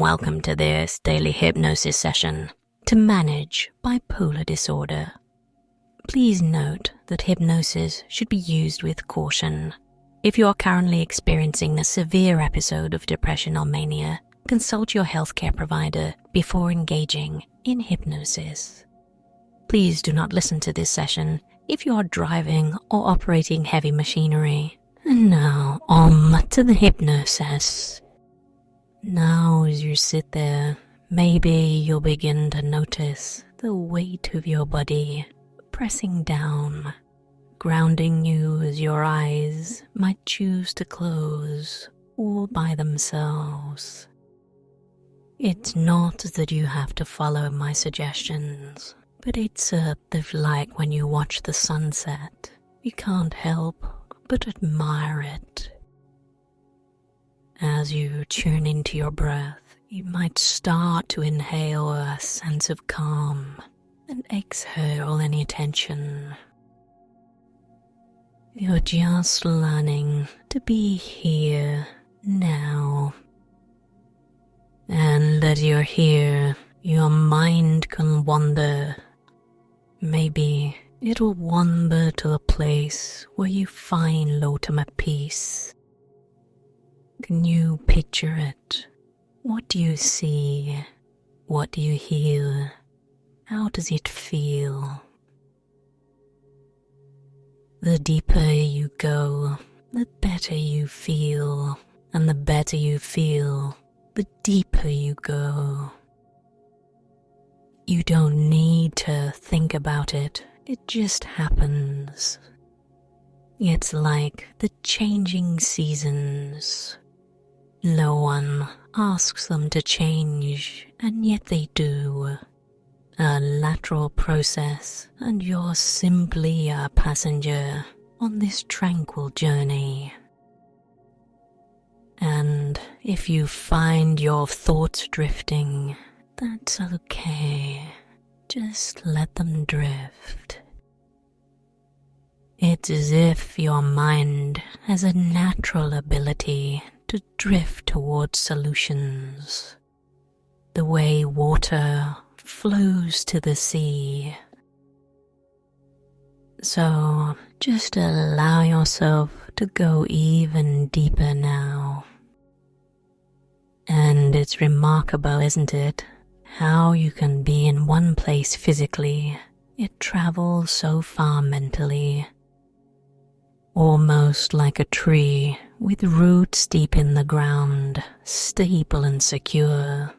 welcome to this daily hypnosis session to manage bipolar disorder. Please note that hypnosis should be used with caution. If you are currently experiencing a severe episode of depression or mania, consult your healthcare provider before engaging in hypnosis. Please do not listen to this session if you are driving or operating heavy machinery. And now, on to the hypnosis. Now as you sit there, maybe you'll begin to notice the weight of your body pressing down, grounding you as your eyes might choose to close all by themselves. It's not that you have to follow my suggestions, but it's sort of like when you watch the sunset. You can't help but admire it. As you tune into your breath, you might start to inhale a sense of calm and exhale any tension. You're just learning to be here now. And as you're here, your mind can wander. Maybe it'll wander to a place where you find ultimate peace. Can you picture it? What do you see? What do you hear? How does it feel? The deeper you go, the better you feel, and the better you feel, the deeper you go. You don't need to think about it, it just happens. It's like the changing seasons. No one asks them to change, and yet they do. A lateral process, and you're simply a passenger on this tranquil journey. And if you find your thoughts drifting, that's okay. Just let them drift. It's as if your mind has a natural ability to drift towards solutions, the way water flows to the sea. So just allow yourself to go even deeper now. And it's remarkable, isn't it, how you can be in one place physically, yet travel so far mentally. Almost like a tree with roots deep in the ground, stable and secure,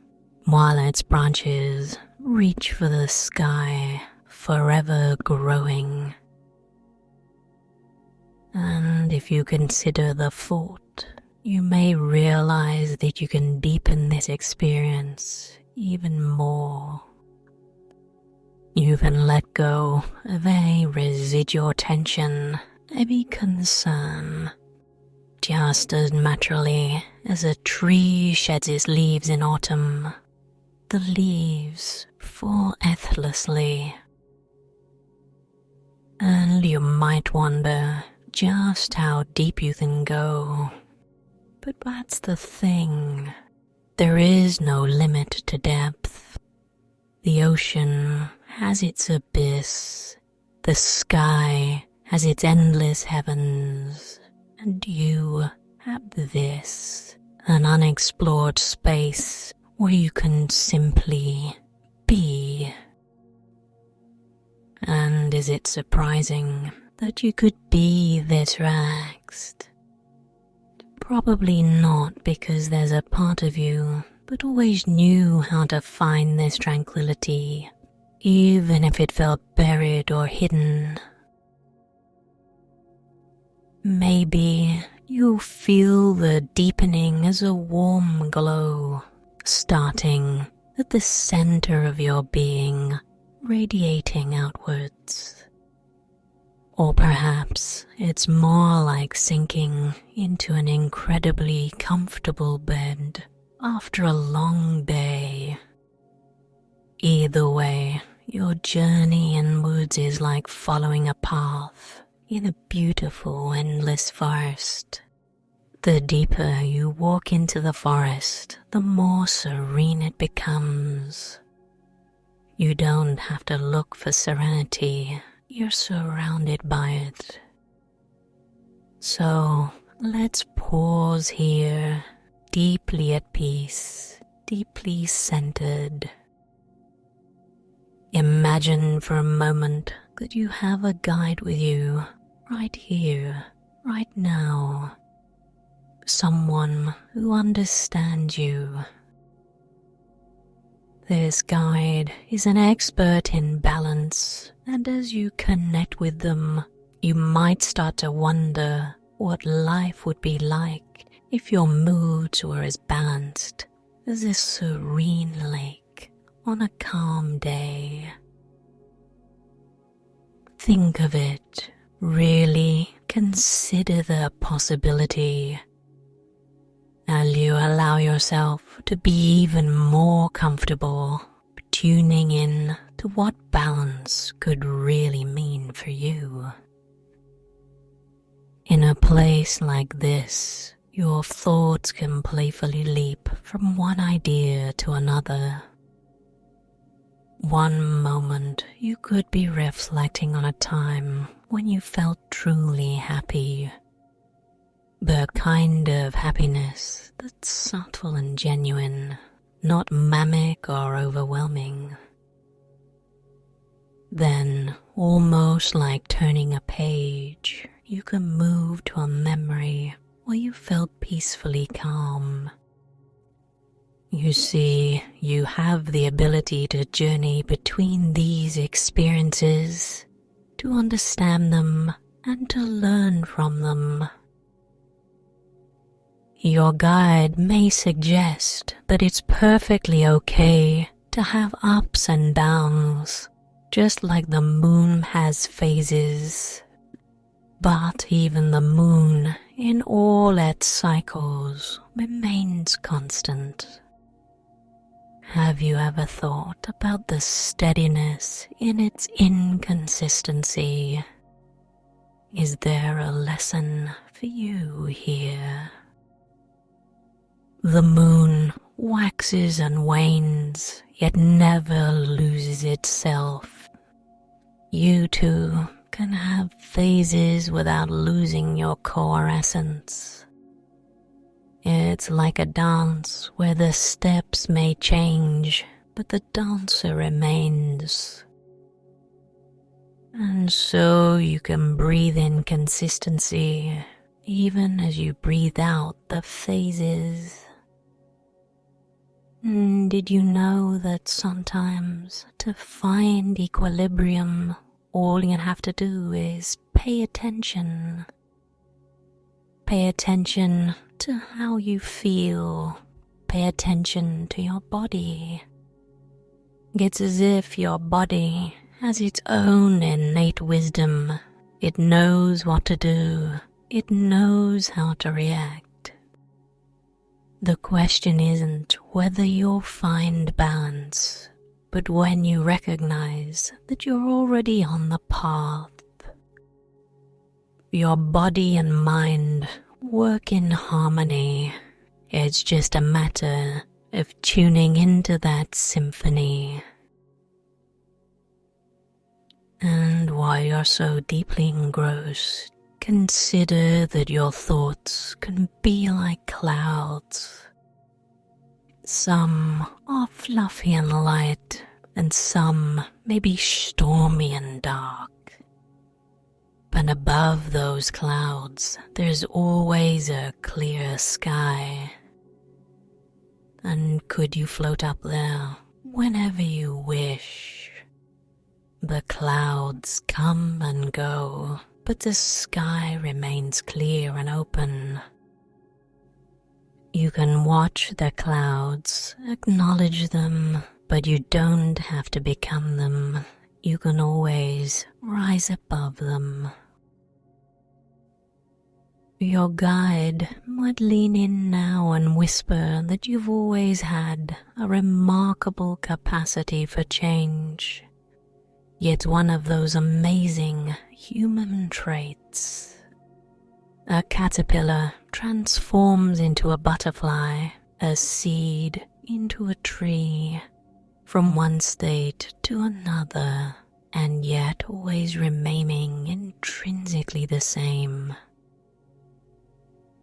while its branches reach for the sky, forever growing. And if you consider the thought, you may realize that you can deepen this experience even more. You can let go of any residual tension, any concern, just as naturally as a tree sheds its leaves in autumn. The leaves fall effortlessly. And you might wonder just how deep you can go. But that's the thing. There is no limit to depth. The ocean has its abyss. The sky has its endless heavens. And you have this, an unexplored space where you can simply be. And is it surprising that you could be this relaxed? Probably not, because there's a part of you that always knew how to find this tranquility, even if it felt buried or hidden. Maybe you'll feel the deepening as a warm glow, starting at the center of your being, radiating outwards. Or perhaps it's more like sinking into an incredibly comfortable bed after a long day. Either way, your journey inwards is like following a path in a beautiful, endless forest. The deeper you walk into the forest, the more serene it becomes. You don't have to look for serenity, you're surrounded by it. So let's pause here, deeply at peace, deeply centered. Imagine for a moment that you have a guide with you, right here, right now. Someone who understands you. This guide is an expert in balance, and as you connect with them, you might start to wonder what life would be like if your moods were as balanced as this serene lake on a calm day. Think of it, really consider the possibility. As you allow yourself to be even more comfortable, tuning in to what balance could really mean for you. In a place like this, your thoughts can playfully leap from one idea to another. One moment you could be reflecting on a time when you felt truly happy. The kind of happiness that's subtle and genuine, not mamic or overwhelming. Then, almost like turning a page, you can move to a memory where you felt peacefully calm. You see, you have the ability to journey between these experiences, to understand them and to learn from them. Your guide may suggest that it's perfectly okay to have ups and downs, just like the moon has phases. But even the moon, in all its cycles, remains constant. Have you ever thought about the steadiness in its inconsistency? Is there a lesson for you here? The moon waxes and wanes, yet never loses itself. You too can have phases without losing your core essence. It's like a dance where the steps may change, but the dancer remains. And so you can breathe in consistency, even as you breathe out the phases. Did you know that sometimes to find equilibrium, all you have to do is pay attention? Pay attention to how you feel. Pay attention to your body. It's as if your body has its own innate wisdom. It knows what to do. It knows how to react. The question isn't whether you'll find balance, but when you recognize that you're already on the path. Your body and mind work in harmony. It's just a matter of tuning into that symphony. And while you're so deeply engrossed, consider that your thoughts can be like clouds. Some are fluffy and light, and some may be stormy and dark. But above those clouds, there's always a clear sky. And could you float up there whenever you wish? The clouds come and go, but the sky remains clear and open. You can watch the clouds, acknowledge them, but you don't have to become them. You can always rise above them. Your guide might lean in now and whisper that you've always had a remarkable capacity for change. Yet one of those amazing human traits. A caterpillar transforms into a butterfly, a seed into a tree, from one state to another, and yet always remaining intrinsically the same.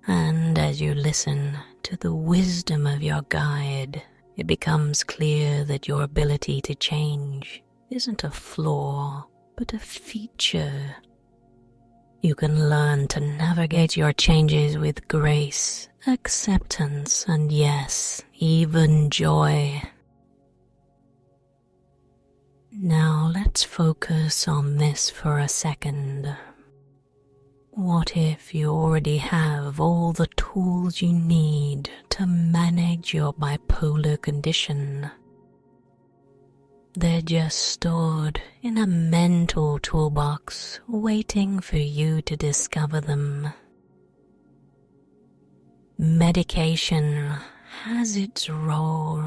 And as you listen to the wisdom of your guide, it becomes clear that your ability to change isn't a flaw, but a feature. You can learn to navigate your changes with grace, acceptance, and yes, even joy. Now let's focus on this for a second. What if you already have all the tools you need to manage your bipolar condition? They're just stored in a mental toolbox waiting for you to discover them. Medication has its role,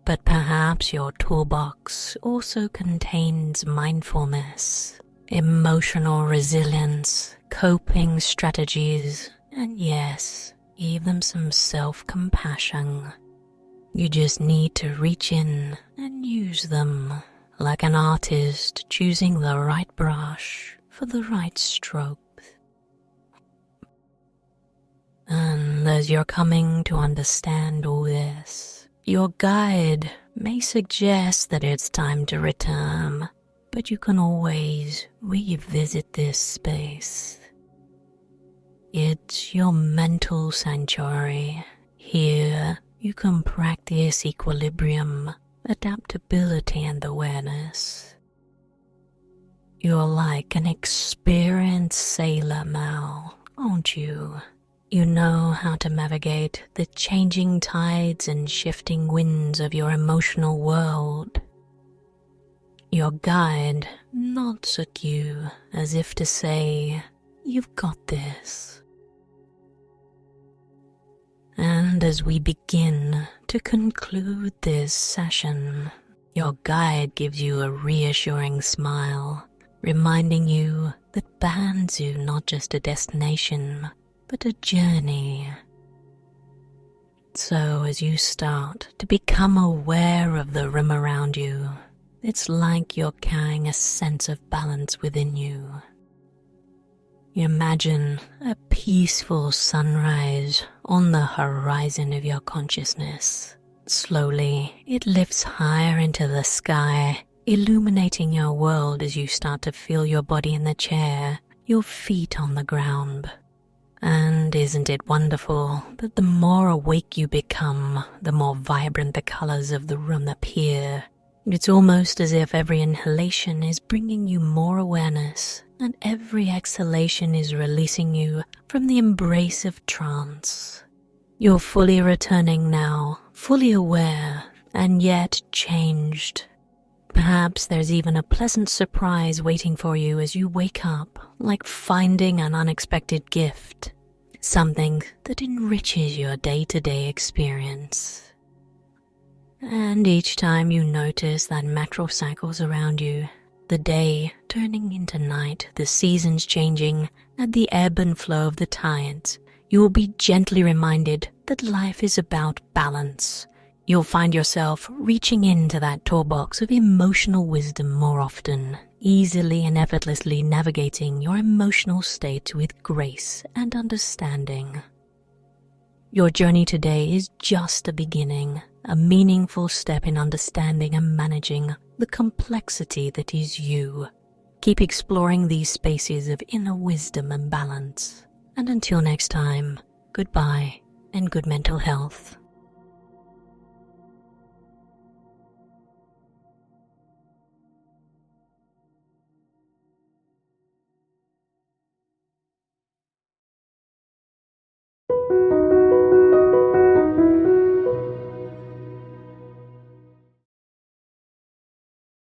but perhaps your toolbox also contains mindfulness, emotional resilience, coping strategies, and yes, even some self-compassion. You just need to reach in and use them, like an artist choosing the right brush for the right strokes. And as you're coming to understand all this, your guide may suggest that it's time to return, but you can always revisit this space. It's your mental sanctuary. Here, you can practice equilibrium, adaptability, and awareness. You're like an experienced sailor now, aren't you? You know how to navigate the changing tides and shifting winds of your emotional world. Your guide nods at you as if to say, "You've got this." And as we begin to conclude this session, your guide gives you a reassuring smile, reminding you that Banzu not just a destination, but a journey. So as you start to become aware of the room around you, it's like you're carrying a sense of balance within you. You imagine a peaceful sunrise on the horizon of your consciousness. Slowly, it lifts higher into the sky, illuminating your world as you start to feel your body in the chair, your feet on the ground. And isn't it wonderful that the more awake you become, the more vibrant the colors of the room appear? It's almost as if every inhalation is bringing you more awareness, and every exhalation is releasing you from the embrace of trance. You're fully returning now, fully aware, and yet changed. Perhaps there's even a pleasant surprise waiting for you as you wake up, like finding an unexpected gift, something that enriches your day-to-day experience. And each time you notice that macro cycles around you, the day turning into night, the seasons changing, and the ebb and flow of the tides, you will be gently reminded that life is about balance. You'll find yourself reaching into that toolbox of emotional wisdom more often, easily and effortlessly navigating your emotional state with grace and understanding. Your journey today is just a beginning, a meaningful step in understanding and managing the complexity that is you. Keep exploring these spaces of inner wisdom and balance. And until next time, goodbye and good mental health.